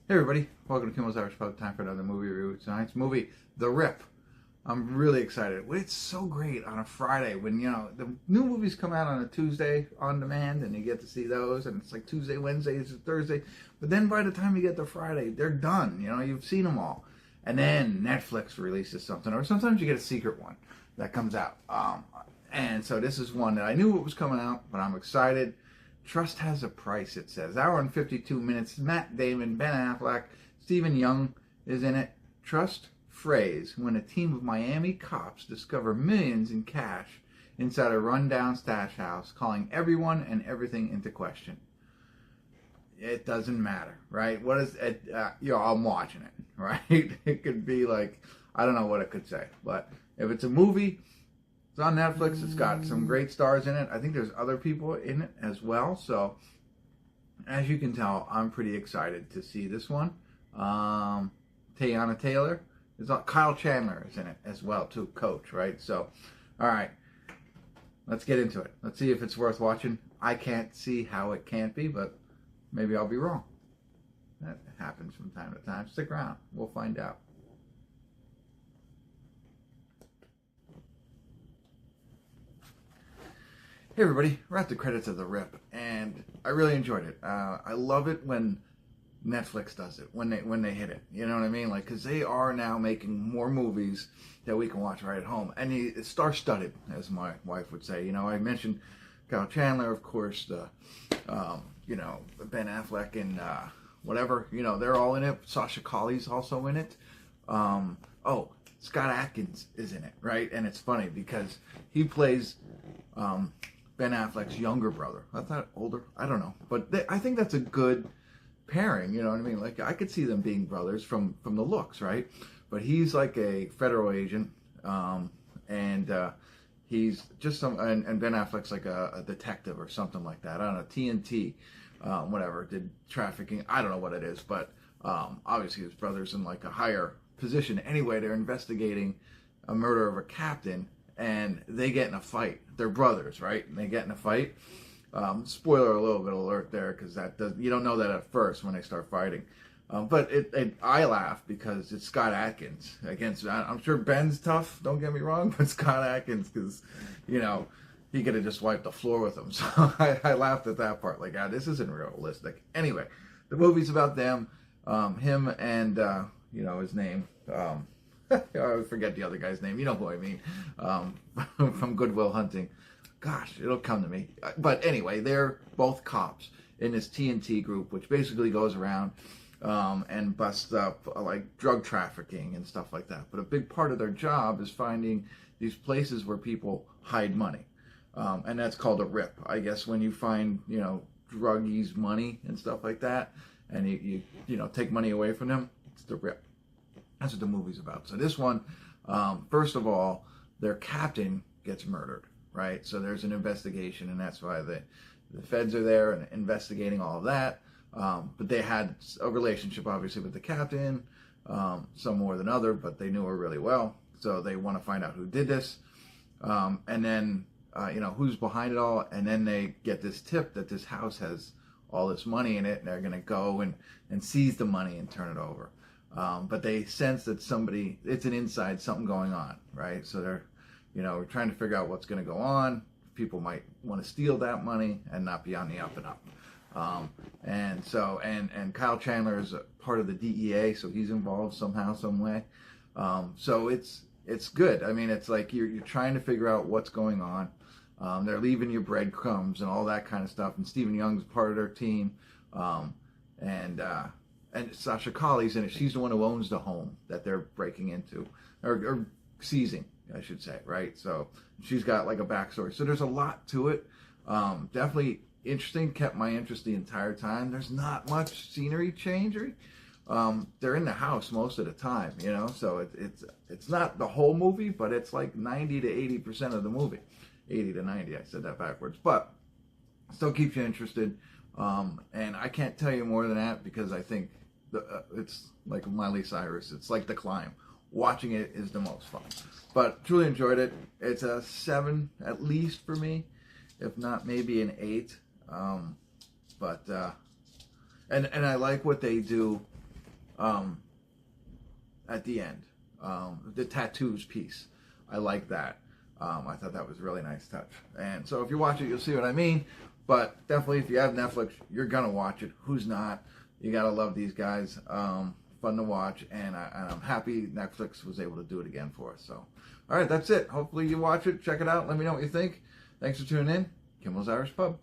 Hey everybody, welcome to Kimmel's Average Pub. Time for another movie review. Tonight's movie, The Rip. I'm really excited. It's so great on a Friday when, the new movies come out on a Tuesday on demand and you get to see those, and it's like Tuesday, Wednesday, it's Thursday. But then by the time you get to Friday, they're done. You've seen them all. And then Netflix releases something, or sometimes you get a secret one that comes out. And so this is one that I knew it was coming out, but I'm excited. Trust has a price, it says. Hour and 52 minutes. Matt Damon, Ben Affleck, Yeun is in it. Trust phrase when a team of Miami cops discover millions in cash inside a rundown stash house, calling everyone and everything into question. It doesn't matter, right? What is it? I'm watching it, right? It could be like, I don't know what it could say, but if it's a movie, it's on Netflix. It's got some great stars in it. I think there's other people in it as well. So, as you can tell, I'm pretty excited to see this one. Teyana Taylor is on. Kyle Chandler is in it as well, too. Coach, right? So, all right, let's get into it. Let's see if it's worth watching. I can't see how it can't be, but maybe I'll be wrong. That happens from time to time. Stick around. We'll find out. Hey everybody, we're at the credits of The Rip, and I really enjoyed it. I love it when Netflix does it, when they hit it. You know what I mean? Like, because they are now making more movies that we can watch right at home, and it's star-studded, as my wife would say. I mentioned Kyle Chandler, of course, the Ben Affleck and whatever. They're all in it. Sasha Calle's also in it. Scott Adkins is in it, right? And it's funny because he plays Ben Affleck's younger brother. I thought older. I don't know. But I think that's a good pairing. You know what I mean? Like, I could see them being brothers from the looks, right? But he's like a federal agent. And he's just and Ben Affleck's like a detective or something like that. I don't know. TNT, whatever, did trafficking. I don't know what it is. But obviously his brother's in like a higher position. Anyway, they're investigating a murder of a captain. And they get in a fight. They're brothers, right? And they get in a fight. Spoiler a little bit alert there, because you don't know that at first when they start fighting. But I laugh because it's Scott Adkins against. I'm sure Ben's tough. Don't get me wrong, but Scott Adkins, because he could have just wiped the floor with him. So I laughed at that part. Like, this isn't realistic. Anyway, the movie's about them, him and his name. I always forget the other guy's name. You know who I mean. From Good Will Hunting. Gosh, it'll come to me. But anyway, they're both cops in this TNT group, which basically goes around and busts up like drug trafficking and stuff like that. But a big part of their job is finding these places where people hide money. And that's called a rip. I guess when you find, druggies' money and stuff like that, and you take money away from them, it's the rip. That's what the movie's about. So this one, first of all, their captain gets murdered, right? So there's an investigation, and that's why the feds are there and investigating all of that. But they had a relationship, obviously, with the captain, some more than other, but they knew her really well. So they want to find out who did this, and then, who's behind it all. And then they get this tip that this house has all this money in it, and they're going to go and seize the money and turn it over. But they sense that it's an inside something going on, right? So they're, we're trying to figure out what's going to go on. People might want to steal that money and not be on the up and up. And Kyle Chandler is a part of the DEA, so he's involved somehow, some way. So it's good. I mean, it's like you're trying to figure out what's going on. They're leaving you breadcrumbs and all that kind of stuff. And Yeun's part of their team. And Sasha Calle's in it. She's the one who owns the home that they're breaking into, or seizing, I should say, right? So she's got like a backstory. So there's a lot to it. Definitely interesting. Kept my interest the entire time. There's not much scenery change. They're in the house most of the time, So it's not the whole movie, but it's like 90 to 80% of the movie. 80 to 90. I said that backwards, but still keeps you interested. And I can't tell you more than that because I think it's like Miley Cyrus. It's like The Climb. Watching it is the most fun. But truly enjoyed it. It's a 7 at least for me, if not maybe an 8. And I like what they do at the end. The tattoos piece. I like that. I thought that was a really nice touch. And so if you watch it, you'll see what I mean. But definitely, if you have Netflix, you're going to watch it. Who's not? You got to love these guys. Fun to watch. And I'm happy Netflix was able to do it again for us. So, all right, that's it. Hopefully you watch it. Check it out. Let me know what you think. Thanks for tuning in. Kimmel's Irish Pub.